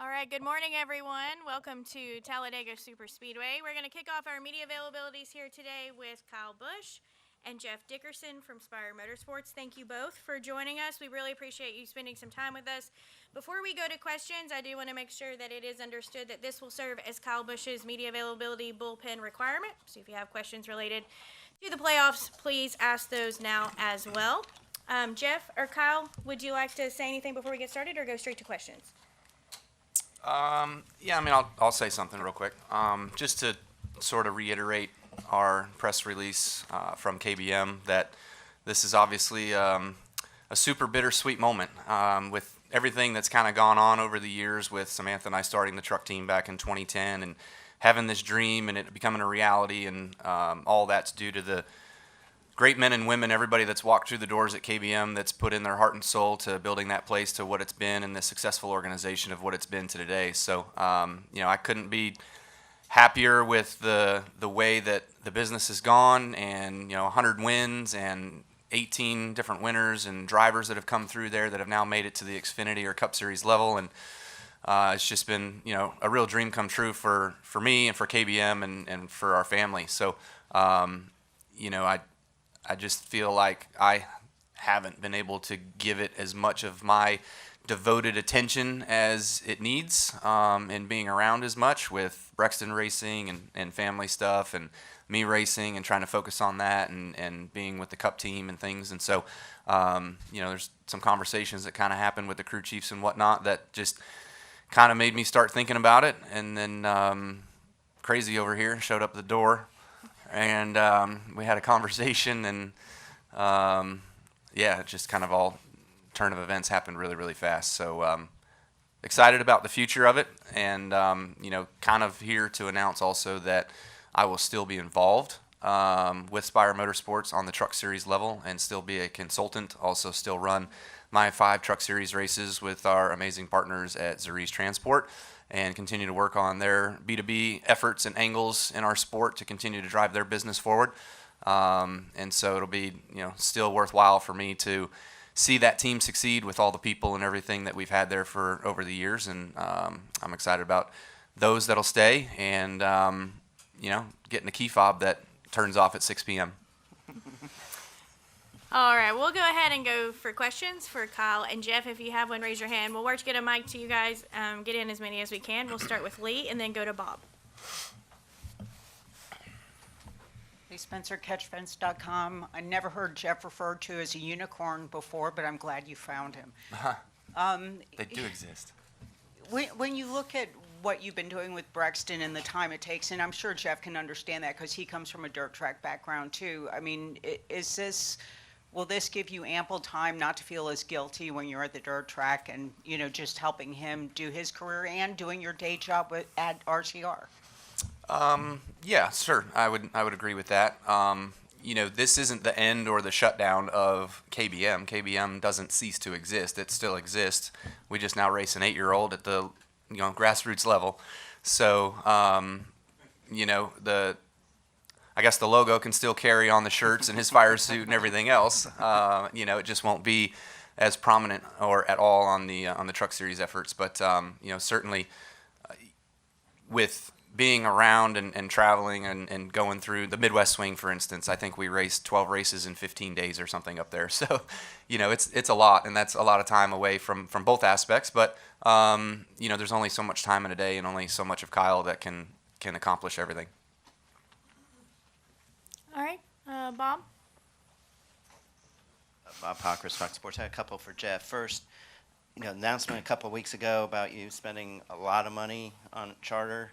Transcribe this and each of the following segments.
All right, good morning, everyone. Welcome to Talladega Superspeedway. We're going to kick off our media availabilities here today with Kyle Busch and Jeff Dickerson from Spire Motorsports. Thank you both for joining us. We really appreciate you spending some time with us. Before we go to questions, I do want to make sure that it is understood that this will serve as Kyle Busch's media availability bullpen requirement. So if you have questions related to the playoffs, please ask those now as well. Jeff or Kyle, would you like to say anything before we get started or go straight to questions? I'll say something real quick. Just to sort of reiterate our press release from KBM that this is obviously a super bittersweet moment with everything that's kind of gone on over the years with Samantha and I starting the truck team back in 2010 and having this dream and it becoming a reality, and all that's due to the great men and women, everybody that's walked through the doors at KBM that's put in their heart and soul to building that place to what it's been and the successful organization of what it's been to today. So, I couldn't be happier with the way that the business has gone, and 100 wins and 18 different winners and drivers that have come through there that have now made it to the Xfinity or Cup Series level, and it's just been a real dream come true for me and for KBM and for our family. So, I just feel like I haven't been able to give it as much of my devoted attention as it needs, and being around as much with Brexton racing and family stuff and me racing and trying to focus on that and being with the Cup team and things. And so, there's some conversations that kind of happened with the crew chiefs and whatnot that just kind of made me start thinking about it. And then Crazy over here showed up at the door. And we had a conversation, and it just kind of all turn of events happened really, really fast. So excited about the future of it, and kind of here to announce also that I will still be involved with Spire Motorsports on the Truck Series level and still be a consultant, also still run my 5 Truck Series races with our amazing partners at Zuri's Transport, and continue to work on their B2B efforts and angles in our sport to continue to drive their business forward. And so it'll be, still worthwhile for me to see that team succeed with all the people and everything that we've had there for over the years. And I'm excited about those that'll stay and, getting a key fob that turns off at 6 p.m. All right, we'll go ahead and go for questions for Kyle and Jeff. If you have one, raise your hand. We'll work to get a mic to you guys, get in as many as we can. We'll start with Lee and then go to Bob. Hey, Spencer, catchfence.com. I never heard Jeff referred to as a unicorn before, but I'm glad you found him. They do exist. When you look at what you've been doing with Brexton and the time it takes, and I'm sure Jeff can understand that because he comes from a dirt track background too. I mean, will this give you ample time not to feel as guilty when you're at the dirt track and, just helping him do his career and doing your day job at RCR? Yeah, sure. I would agree with that. This isn't the end or the shutdown of KBM. KBM doesn't cease to exist. It still exists. We just now race an 8-year-old at the, grassroots level. So, I guess the logo can still carry on the shirts and his fire suit and everything else. It just won't be as prominent or at all on the Truck Series efforts. But certainly with being around and traveling and going through the Midwest Swing, for instance, I think we raced 12 races in 15 days or something up there. So, it's a lot, and that's a lot of time away from both aspects. But there's only so much time in a day, and only so much of Kyle that can accomplish everything. All right, Bob? Bob Pockris, Fox Sports. I had a couple for Jeff. First, announcement a couple of weeks ago about you spending a lot of money on charter,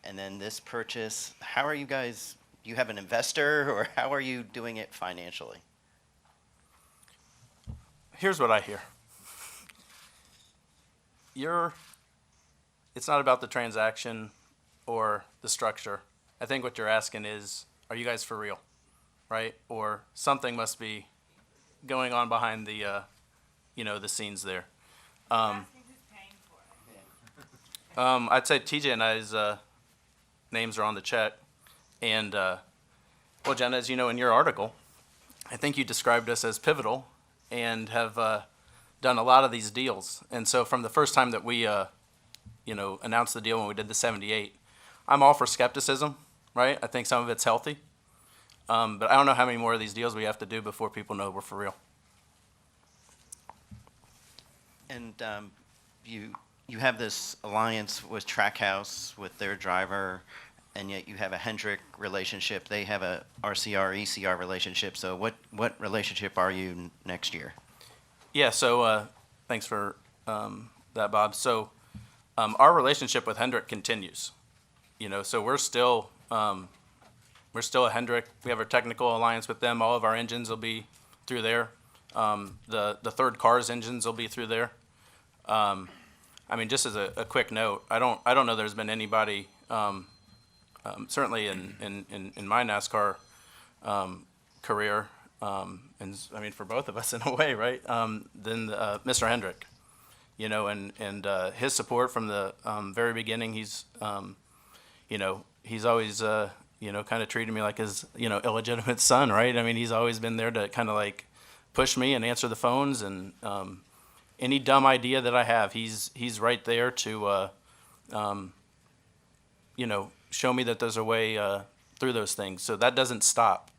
and then this purchase. How are you guys? Do you have an investor, or how are you doing it financially? Here's what I hear. It's not about the transaction or the structure. I think what you're asking is, are you guys for real, right? Or something must be going on behind the, the scenes there. I'd say TJ and I's names are on the check. And, well, Jenna, as you know in your article, I think you described us as pivotal and have done a lot of these deals. And so from the first time that we, announced the deal when we did the 78. I'm all for skepticism, right? I think some of it's healthy. But I don't know how many more of these deals we have to do before people know we're for real. And you have this alliance with Trackhouse with their driver, and yet you have a Hendrick relationship. They have a RCR ECR relationship. So what relationship are you next year? Yeah. So thanks for that, Bob. So our relationship with Hendrick continues. So we're still a Hendrick. We have our technical alliance with them. All of our engines will be through there. The third car's engines will be through there. Just as a quick note, I don't know there's been anybody, certainly in my NASCAR career, and for both of us in a way, right? Than Mr. Hendrick, and his support from the very beginning. He's always kind of treated me like his illegitimate son, right? He's always been there to kind of like push me and answer the phones, and any dumb idea that I have, he's right there to show me that there's a way through those things. So that doesn't stop.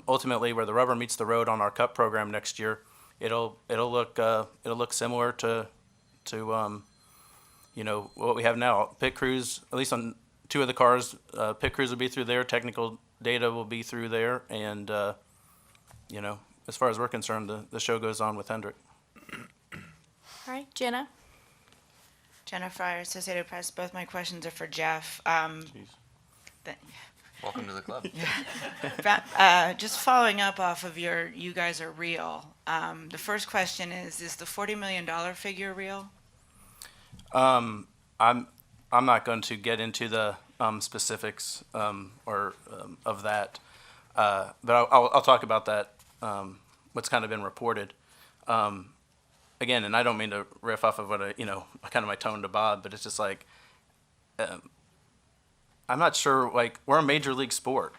Ultimately, where the rubber meets the road on our Cup program next year, it'll look similar to what we have now. Pit crews, at least on 2 of the cars, pit crews will be through there. Technical data will be through there, and as far as we're concerned, the show goes on with Hendrick. All right, Jenna. Jenna Fryer, Associated Press. Both my questions are for Jeff. Welcome to the club. Just following up off of you guys are real. The first question is the $40 million figure real? I'm not going to get into the specifics of that, but I'll talk about that. What's kind of been reported. Again, and I don't mean to riff off of what kind of my tone to Bob, but it's just like I'm not sure. Like, we're a major league sport.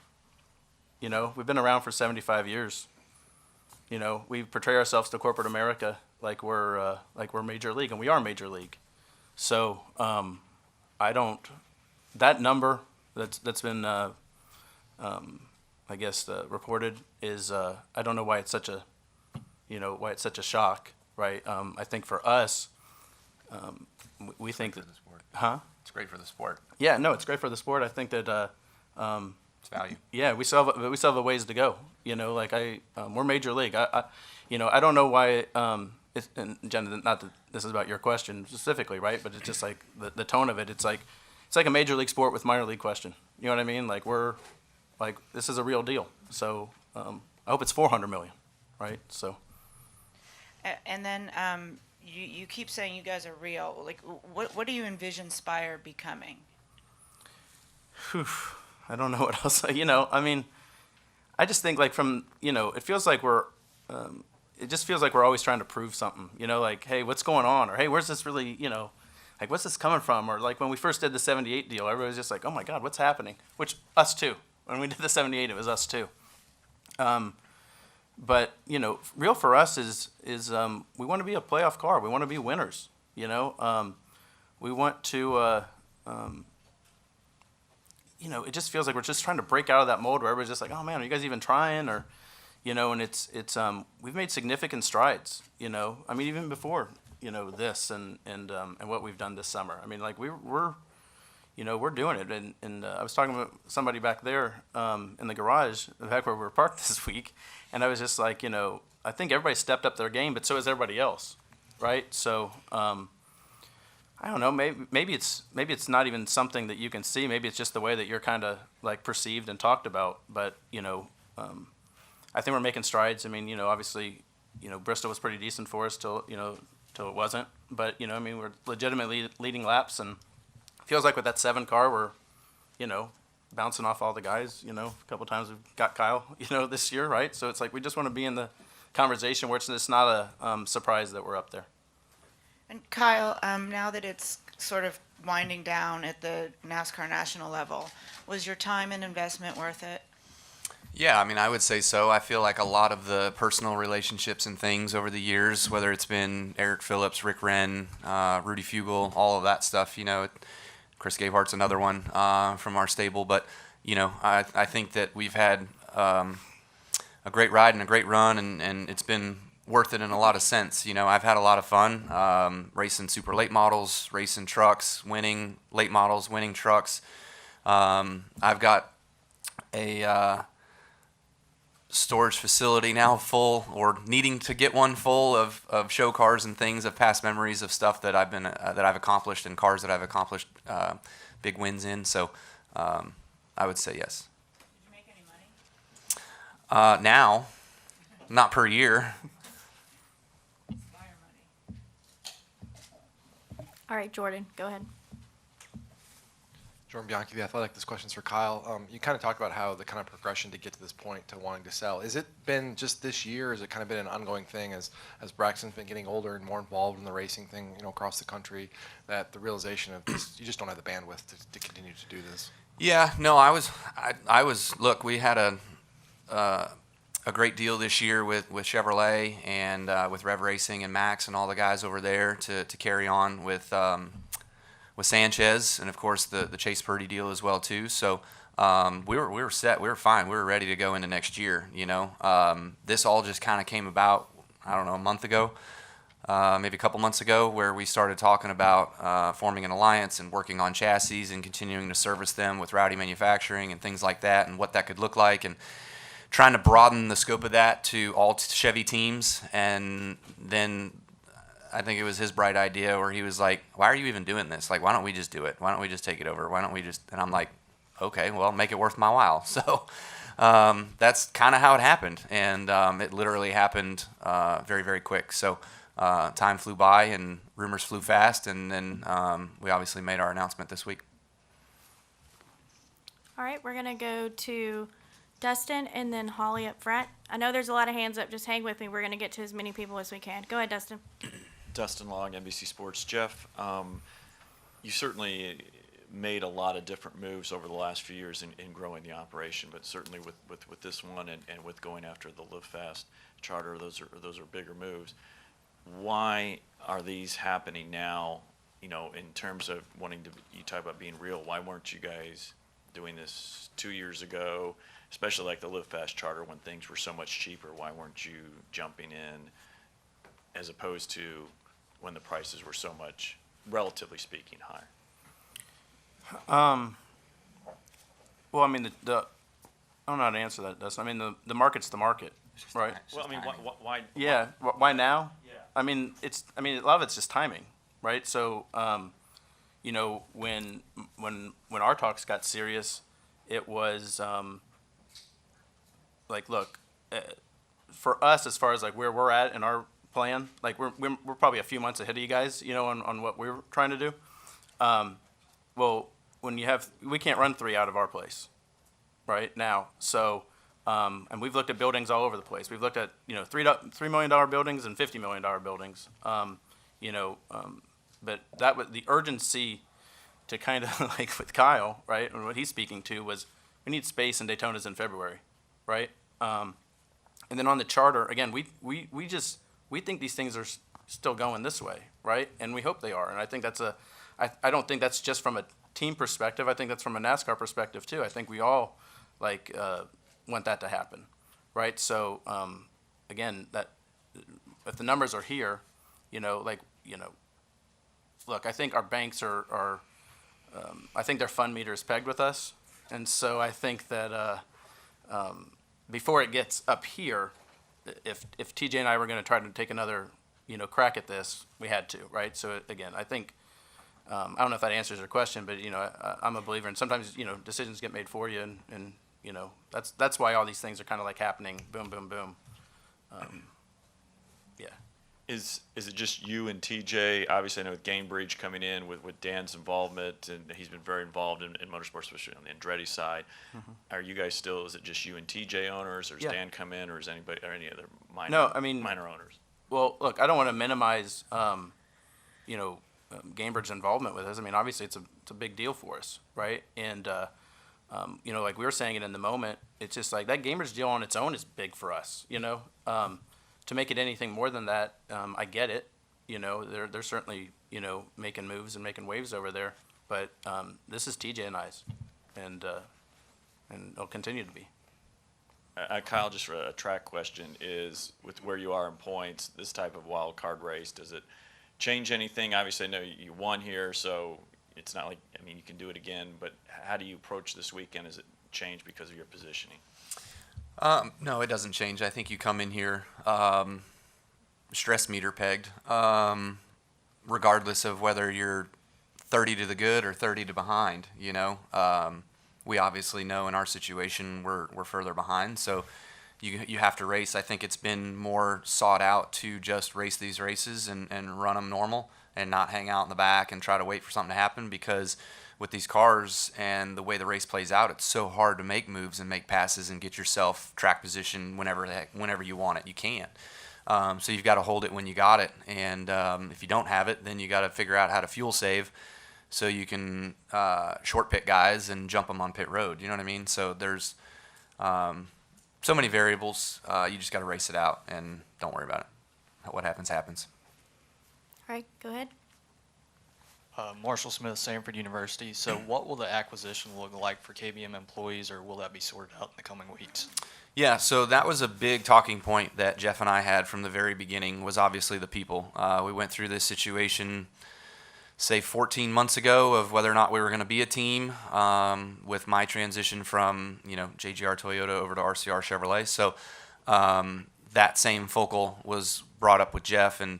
We've been around for 75 years. We portray ourselves to corporate America like we're major league, and we are major league. So that number that's been reported is I don't know why it's such a shock, right? I think for us, we think that, It's great for the sport. yeah, no, it's great for the sport. I think that It's value. yeah, we still have a ways to go. We're major league. I don't know why. And Jen, not that this is about your question specifically, right? But it's just like the tone of it. It's like a major league sport with minor league question. You know what I mean? Like, this is a real deal. So I hope it's 400 million, right? So. And then you keep saying you guys are real. Like, what do you envision Spire becoming? I don't know what else. I just think like from it feels like it just feels like we're always trying to prove something. Like, hey, what's going on? Or hey, where's this really? Like, what's this coming from? Or like when we first did the 78 deal, everybody was just like, oh my God, what's happening? Which us too. When we did the 78, it was us too. But real for us is we want to be a playoff car. We want to be winners. We want to. It just feels like we're just trying to break out of that mold where everybody's just like, oh man, are you guys even trying? Or, and it's we've made significant strides. Even before this and what we've done this summer. We're doing it. And I was talking with somebody back there in the garage, back where we were parked this week, and I was just like, I think everybody stepped up their game, but so has everybody else, right? So I don't know. Maybe it's not even something that you can see. Maybe it's just the way that you're kind of like perceived and talked about. But I think we're making strides. Obviously, Bristol was pretty decent for us till it wasn't. But we're legitimately leading laps, and it feels like with that 7 car, we're bouncing off all the guys. A couple times we've got Kyle. This year, right? So it's like we just want to be in the conversation where it's just not a surprise that we're up there. And Kyle, now that it's sort of winding down at the NASCAR national level, was your time and investment worth it? Yeah, I mean, I would say so. I feel like a lot of the personal relationships and things over the years, whether it's been Eric Phillips, Rick Wren, Rudy Fugle, all of that stuff, Chris Gabehart's another one from our stable. But, I think that we've had a great ride and a great run, and it's been worth it in a lot of sense. I've had a lot of fun racing super late models, racing trucks, winning late models, winning trucks. I've got a storage facility now full, or needing to get one full of show cars and things, of past memories of stuff that I've accomplished, and cars that I've accomplished big wins in. So I would say yes. Did you make any money? Now, not per year. Spire money. All right, Jordan, go ahead. Jordan Bianchi, The Athletic. This question's for Kyle. You kind of talked about how the kind of progression to get to this point to wanting to sell. Has it been just this year? Has it kind of been an ongoing thing as Braxton's been getting older and more involved in the racing thing, across the country, that the realization of this, you just don't have the bandwidth to continue to do this? Yeah, no, I was. Look, we had a great deal this year with Chevrolet and with Rev Racing and Max and all the guys over there to carry on with Sanchez, and of course the Chase Purdy deal as well too. So we were set, we were fine, we were ready to go into next year. This all just kind of came about, I don't know, a month ago, maybe a couple months ago, where we started talking about forming an alliance and working on chassis and continuing to service them with Rowdy Manufacturing and things like that, and what that could look like, and trying to broaden the scope of that to all Chevy teams. And then I think it was his bright idea where he was like, why are you even doing this? Like, why don't we just do it? Why don't we just take it over? Why don't we just, and I'm like, okay, well, make it worth my while. So that's kind of how it happened. And it literally happened very, very quick. So time flew by and rumors flew fast. And then we obviously made our announcement this week. All right, we're going to go to Dustin and then Holly up front. I know there's a lot of hands up. Just hang with me. We're going to get to as many people as we can. Go ahead, Dustin. Dustin Long, NBC Sports. Jeff, you certainly made a lot of different moves over the last few years in growing the operation, but certainly with this one and with going after the Live Fast charter, those are bigger moves. Why are these happening now? In terms of wanting to, you talk about being real. Why weren't you guys doing this 2 years ago, especially like the Live Fast charter when things were so much cheaper? Why weren't you jumping in as opposed to when the prices were so much, relatively speaking, higher? Well, I mean, I don't know how to answer that, Dustin. I mean, the market's the market, right? Well, I mean, why? Yeah. Why now? Yeah. I mean, a lot of it's just timing, right? So, when our talks got serious, it was like, look, for us, as far as like where we're at in our plan, like we're probably a few months ahead of you guys, on what we're trying to do. Well, when we can't run 3 out of our place right now. So, and we've looked at buildings all over the place. We've looked at, $3 million buildings and $50 million buildings. But that was the urgency to kind of like with Kyle, right? And what he's speaking to was we need space, and Daytona's in February, right? And then on the charter, again, we think these things are still going this way, right? And we hope they are. And I think I don't think that's just from a team perspective. I think that's from a NASCAR perspective too. I think we all want that to happen, right? So again, that if the numbers are here, look, I think our banks are I think their fund meter is pegged with us, and so I think that before it gets up here, if TJ and I were going to try to take another crack at this, we had to, right? So again, I think I don't know if that answers your question, but I'm a believer, and sometimes decisions get made for you, and that's why all these things are kind of like happening, boom, boom, boom. Yeah. Is it just you and TJ? Obviously, I know with Gamebridge coming in with Dan's involvement, and he's been very involved in motorsports, especially on the Andretti side. Mm-hmm. Are you guys still? Is it just you and TJ owners, or does Dan come in, or is anybody or any other minor owners? Well, look, I don't want to minimize, Gamebridge's involvement with us. I mean, obviously, it's a big deal for us, right? And You know, like we were saying it in the moment, it's just like that gamers deal on its own is big for us, you know. To make it anything more than that, I get it. You know, they're certainly, you know, making moves and making waves over there. But this is TJ and I's, and it'll continue to be. Kyle, just a track question is, with where you are in points, this type of wild card race, does it change anything? Obviously, I know you won here, so it's not like, I mean, you can do it again, but how do you approach this weekend? Does it change because of your positioning? No, it doesn't change. I think you come in here stress meter pegged, regardless of whether you're 30 to the good or 30 to behind, you know. We obviously know in our situation we're further behind, so you have to race. I think it's been more sought out to just race these races and run them normal and not hang out in the back and try to wait for something to happen, because with these cars and the way the race plays out, it's so hard to make moves and make passes and get yourself track position whenever you want it. You can't. So you've got to hold it when you got it, and if you don't have it, then you got to figure out how to fuel save so you can short pit guys and jump them on pit road. You know what I mean? So there's so many variables. You just got to race it out and don't worry about it. What happens, happens. All right, go ahead. Marshall Smith, Sanford University. So what will the acquisition look like for KBM employees, or will that be sorted out in the coming weeks? Yeah, so that was a big talking point that Jeff and I had from the very beginning, was obviously the people. We went through this situation, say 14 months ago, of whether or not we were going to be a team, with my transition from, you know, JGR Toyota over to RCR Chevrolet. So that same focal was brought up with Jeff, and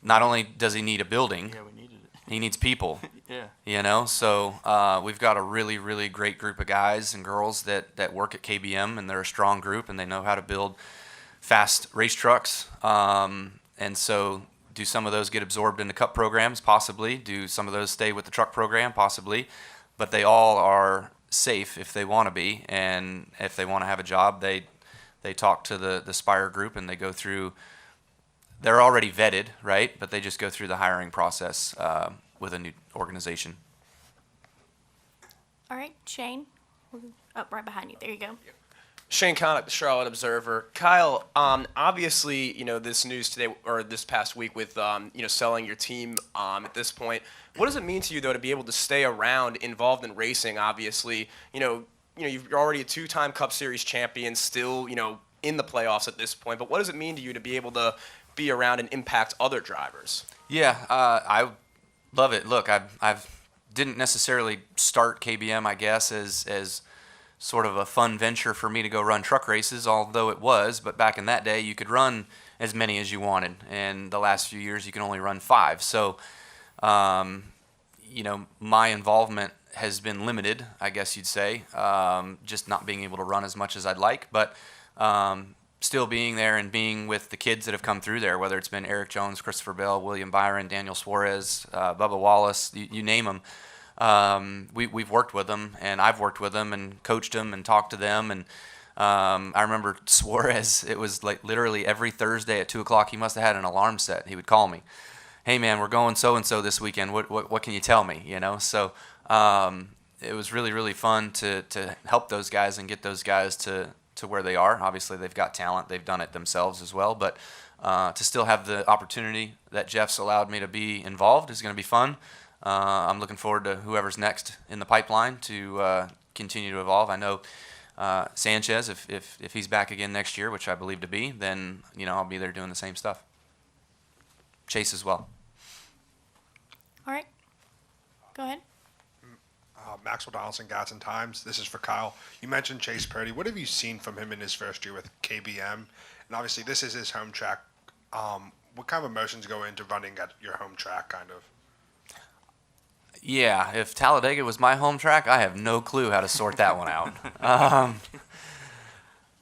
not only does he need a building, Yeah, we needed it. he needs people. Yeah. You know, so we've got a really, really great group of guys and girls that work at KBM, and they're a strong group, and they know how to build fast race trucks. And so do some of those get absorbed into cup programs? Possibly. Do some of those stay with the truck program? Possibly. But they all are safe if they want to be, and if they want to have a job, they talk to the Spire group, and they go through. They're already vetted, right? But they just go through the hiring process with a new organization. All right, Shane. Up right behind you. There you go. Shane Connick, the Charlotte Observer. Kyle, obviously, you know, this news today or this past week with, you know, selling your team at this point. What does it mean to you, though, to be able to stay around, involved in racing? Obviously, you're already a two-time Cup Series champion, still, you know, in the playoffs at this point. But what does it mean to you to be able to be around and impact other drivers? Yeah, I love it. Look, I've didn't necessarily start KBM, I guess, as sort of a fun venture for me to go run truck races, although it was. But back in that day, you could run as many as you wanted, and the last few years you can only run 5. So, you know, my involvement has been limited, I guess you'd say, just not being able to run as much as I'd like, but still being there and being with the kids that have come through there, whether it's been Eric Jones, Christopher Bell, William Byron, Daniel Suarez, Bubba Wallace, you name them. We've worked with them, and I've worked with them and coached them and talked to them. And I remember Suarez, it was like literally every Thursday at 2 o'clock, he must have had an alarm set. He would call me, hey man, we're going so-and-so this weekend. What can you tell me? You know, so it was really, really fun to help those guys and get those guys to where they are. Obviously, they've got talent. They've done it themselves as well. But to still have the opportunity that Jeff's allowed me to be involved is going to be fun. I'm looking forward to whoever's next in the pipeline to continue to evolve. I know Sanchez, if he's back again next year, which I believe to be, then, you know, I'll be there doing the same stuff. Chase as well. All right. Go ahead. Maxwell Donaldson, Gadsden Times. This is for Kyle. You mentioned Chase Purdy. What have you seen from him in his first year with KBM? And obviously, this is his home track. What kind of emotions go into running at your home track, kind of? Yeah, if Talladega was my home track, I have no clue how to sort that one out.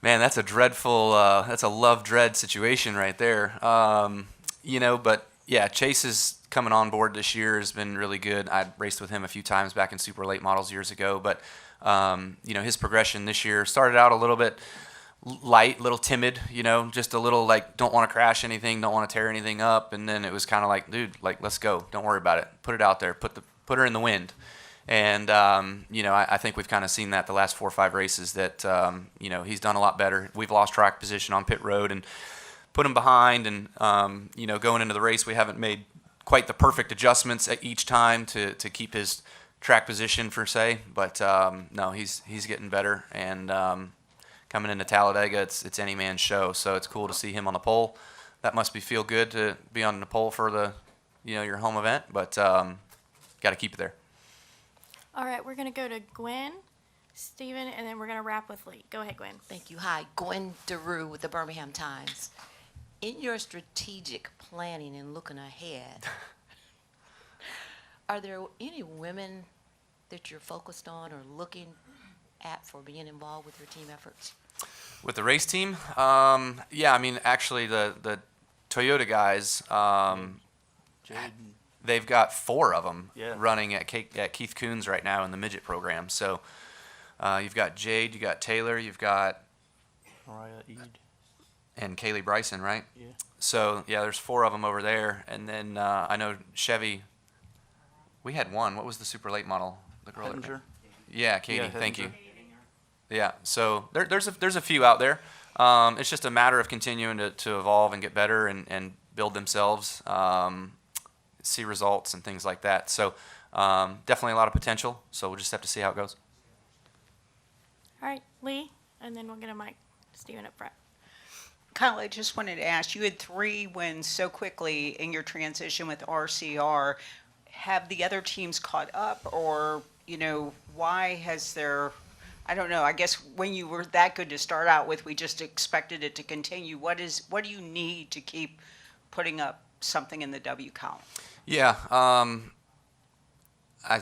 Man, that's a dreadful, that's a love-dread situation right there. You know, but yeah, Chase is coming on board this year has been really good. I raced with him a few times back in super late models years ago, but you know, his progression this year started out a little bit light, a little timid, you know, just a little like don't want to crash anything, don't want to tear anything up, and then it was kind of like, dude, like let's go, don't worry about it, put it out there, put her in the wind, And, I think we've kind of seen that the last 4 or 5 races that, he's done a lot better. We've lost track position on pit road and put him behind. And, going into the race, we haven't made quite the perfect adjustments at each time to keep his track position, per se. But, no, he's getting better. And coming into Talladega, it's any man's show. So it's cool to see him on the pole. That must feel good to be on the pole for the, your home event. But got to keep it there. All right, we're going to go to Gwen, Steven, and then we're going to wrap with Lee. Go ahead, Gwen. Thank you. Hi, Gwen DeRue with the Birmingham Times. In your strategic planning and looking ahead, are there any women that you're focused on or looking at for being involved with your team efforts? With the race team, yeah, I mean, actually, the Toyota guys, they've got 4 of them running at Keith Coons right now in the midget program. So you've got Jade, you got Taylor, you've got Mariah Eid. And Kaylee Bryson, right? Yeah. So yeah, there's 4 of them over there, and then I know Chevy. We had one. What was the super late model? The girl. Hettinger? Yeah, Katie. Yeah, Thank you. Hettinger. Yeah. So there's a few out there. It's just a matter of continuing to evolve and get better and build themselves. See results and things like that. So definitely a lot of potential. So we'll just have to see how it goes. All right, Lee, and then we'll get a mic. Steven up front. Kyle, I just wanted to ask, you had 3 wins so quickly in your transition with RCR. Have the other teams caught up, or, why has there, I don't know, I guess when you were that good to start out with, we just expected it to continue. What do you need to keep putting up something in the W column? Yeah,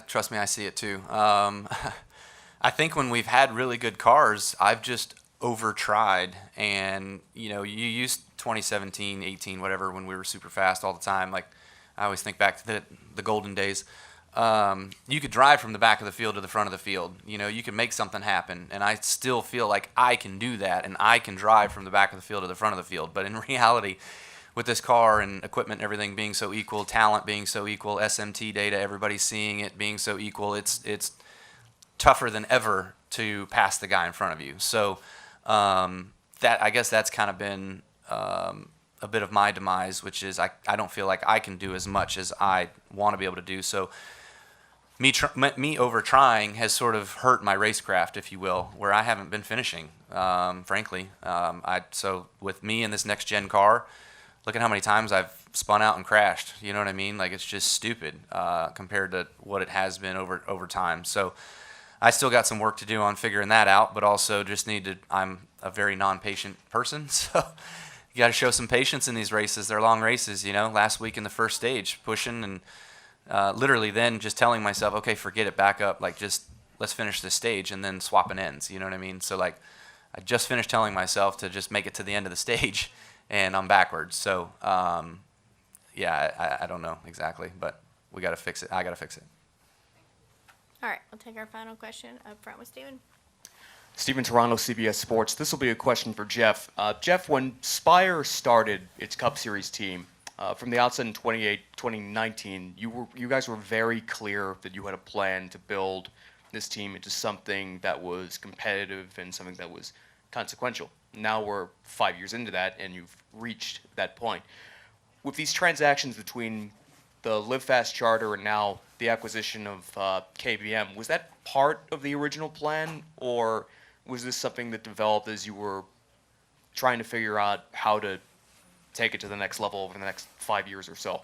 trust me, I see it too. I think when we've had really good cars, I've just over-tried, and you used 2017, 18, whatever, when we were super fast all the time. Like, I always think back to the golden days. You could drive from the back of the field to the front of the field. You can make something happen, and I still feel like I can do that, and I can drive from the back of the field to the front of the field. But in reality, with this car and equipment and everything being so equal, talent being so equal, SMT data, everybody's seeing it being so equal, it's tougher than ever to pass the guy in front of you. So that, I guess that's kind of been a bit of my demise, which is I don't feel like I can do as much as I want to be able to do. So me over trying has sort of hurt my racecraft, if you will, where I haven't been finishing, frankly. So with me in this next gen car, look at how many times I've spun out and crashed. You know what I mean? Like, it's just stupid compared to what it has been over time. So I still got some work to do on figuring that out, but also just I'm a very non-patient person, so you got to show some patience in these races. They're long races, Last week in the first stage, pushing and literally then just telling myself, okay, forget it, back up, like, just let's finish this stage, and then swapping ends, you know what I mean? So, like, I just finished telling myself to just make it to the end of the stage, and I'm backwards. So, yeah, I don't know exactly, but we got to fix it. I got to fix it. All right, we'll take our final question up front with Steven. Steven Toronto, CBS Sports. This will be a question for Jeff. Jeff, when Spire started its Cup Series team, from the outset in 2019, you guys were very clear that you had a plan to build this team into something that was competitive and something that was consequential. Now we're 5 years into that, and you've reached that point. With these transactions between the Live Fast charter and now the acquisition of KBM, was that part of the original plan, or was this something that developed as you were trying to figure out how to take it to the next level over the next 5 years or so?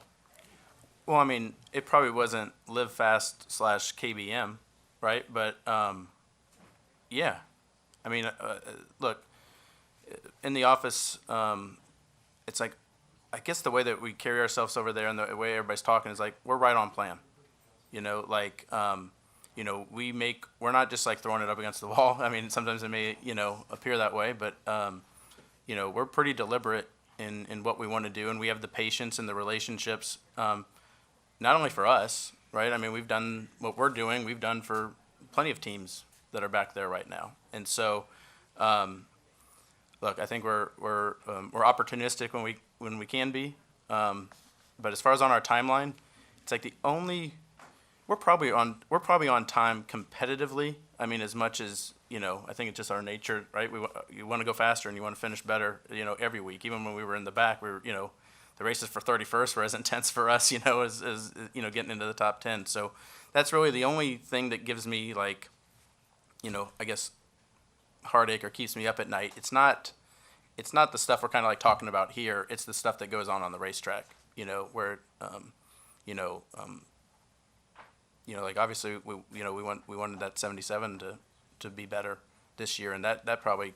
Well, I mean, it probably wasn't Live Fast / KBM, right? But yeah, I mean, look, in the office, it's like, I guess the way that we carry ourselves over there and the way everybody's talking is like, we're right on plan. We're not just like throwing it up against the wall. I mean, sometimes it may, appear that way, but, we're pretty deliberate in what we want to do, and we have the patience and the relationships, not only for us, right? I mean, we've done what we're doing, we've done for plenty of teams that are back there right now. And so, look, I think we're opportunistic when we can be, but as far as on our timeline, it's like the only we're probably on time competitively. I mean, as much as, you know, I think it's just our nature, right? You want to go faster and you want to finish better, you know, every week. Even when we were in the back, we were, you know, the races for 31st were as intense for us, you know, as you know, getting into the top 10. So that's really the only thing that gives me, like, you know, I guess heartache or keeps me up at night. It's not the stuff we're kind of like talking about here. It's the stuff that goes on the racetrack, you know, where like obviously we wanted that 77 to be better this year, and that probably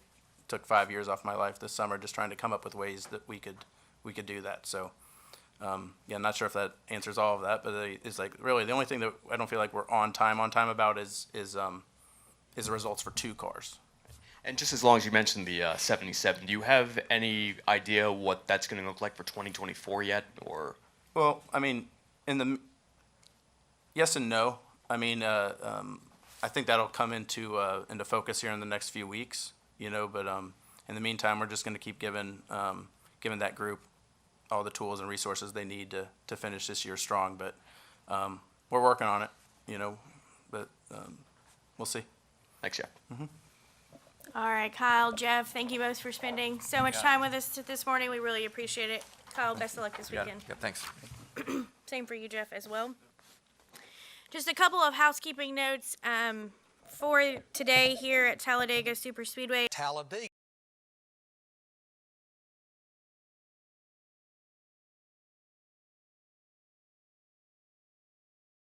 took 5 years off my life this summer, just trying to come up with ways that we could do that. So yeah, I'm not sure if that answers all of that, but it's like really the only thing that I don't feel like we're on time about is the results for 2 cars. And just as long as you mentioned the 77, do you have any idea what that's going to look like for 2024 yet, or? Well, I mean, yes and no. I mean, I think that'll come into focus here in the next few weeks, you know. But in the meantime, we're just going to keep giving that group all the tools and resources they need to finish this year strong. But we're working on it, you know. But we'll see. Thanks, Jeff. Mm-hmm. All right, Kyle, Jeff, thank you both for spending so much time with us this morning. We really appreciate it. Kyle, best of luck this weekend. Yep, thanks. Same for you, Jeff, as well. Just a couple of housekeeping notes for today here at Talladega Superspeedway. Talladega.